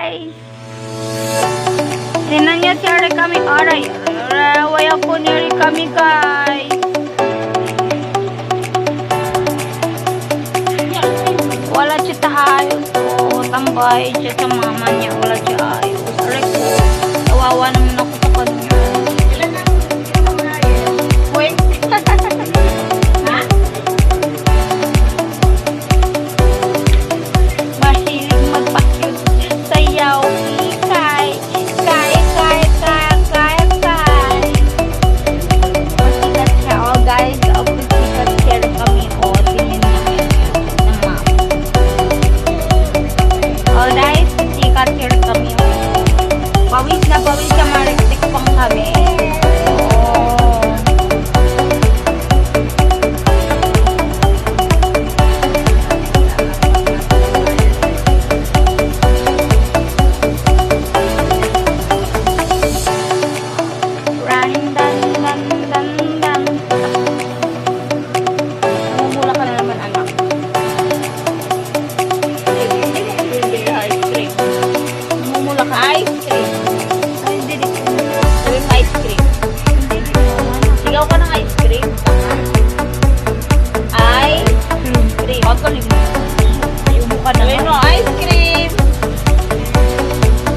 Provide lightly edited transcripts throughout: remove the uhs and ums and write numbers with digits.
guys. Tinan niya si Ari kami. Aray, waya po ni Ari kami guys. Wala siya tayo. Tambay siya sa mama niya. Wala siya ayos. Aray ko. Kawawa naman ako sa kanya. Wait. Mahilig magpakyut. Sayaw. Ikay. Kay. Masikat siya. Oh guys. Masikat siya kami. Oh, tingin namin. Ng map. Oh guys. Masikat siya kami. Pawis na pawis siya. Marektik pang kami. Namumula ka na naman, anak. Namumula ka, ice cream. Ay, hindi dito. Sabi mo ice cream. Sigaw ka ng ice cream. Ice cream. Pagaling mo. Ayaw mo ka naman. Sabi mo, ice cream.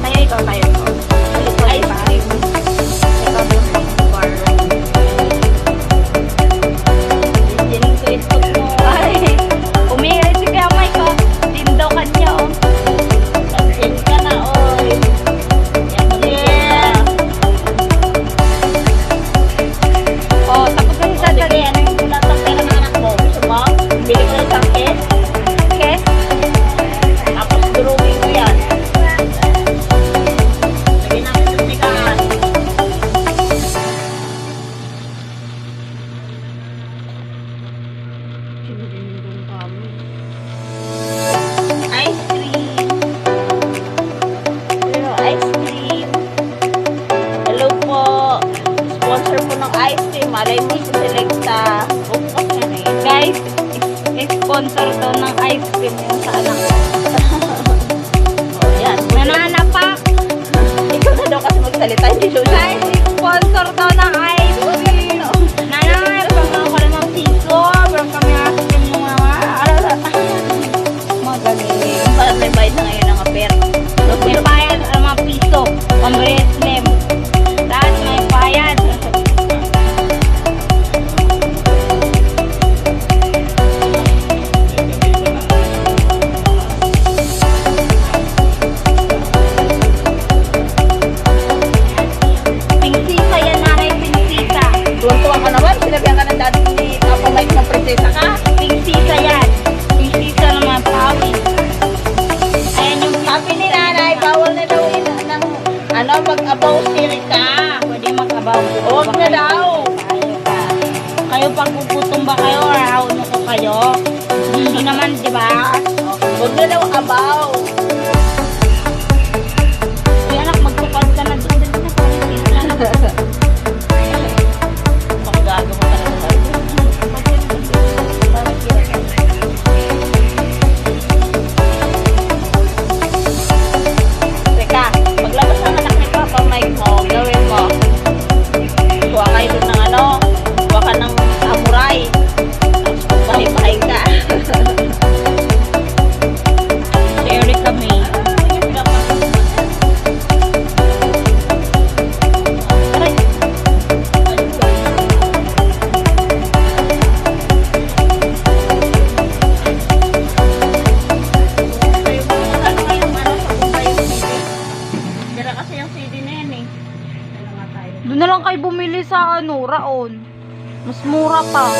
Tayo, ikaw tayo. Ice cream. Ikaw doon lang. Bar. Diyanin ko ito mo. Ay, umihay si kamay ko. Tindaw ka niya, oh. Pansin ka na, oy. Yeah. Oh, tapos na sa dali. Ano yung kulang sa pera ng anak mo? Gusto mo? Bili ko ng isang case. Case? Tapos durugin ko yan. Lagyan namin sa sikaan. Ice cream. Ice cream. Hello po. Sponsor po ng ice cream. Malay mo si Selecta. Bukas yan eh. Guys, sponsor daw ng ice cream yung sa anak ko. Oh, yan. Nananapak. Ikaw na daw kasi magsalita. Hindi siya. Guys, sponsor daw ng ice cream. Nananapak ako ng mga piso. Pero kami ice cream yung mga magaling. Parang may bayad na ngayon ng aper. May bayad ang mga piso. Pambres lem. Lahat may bayad. Pinsisa yan, nanay, pinsisa. Tuwan-tuwa ka naman. Sinabihan ka ng dati ni Papa Mike ng prinsesa ka. Pinsisa yan. Pinsisa ng mga pawis. Ayan yung sabi ni nanay. Bawal na daw yun ng mag-abaw spirit ka. Pwede mag-abaw. Huwag na daw. Kayo pag gugutom ba kayo or ahon ko kayo? Hindi naman, di ba? Huwag na daw abaw. Ay anak, magtupad ka na doon. Magagawa ka na naman. Teka, maglabas ang anak ni Papa Mike mo. Gawin mo. Kuha kayo doon ng kuha ka ng samurai. Tapos magpahay-pahay ka. Share kami. Aray. Kasi yung CD na yan eh. Doon na lang kayo bumili sa Raon. Mas mura pa.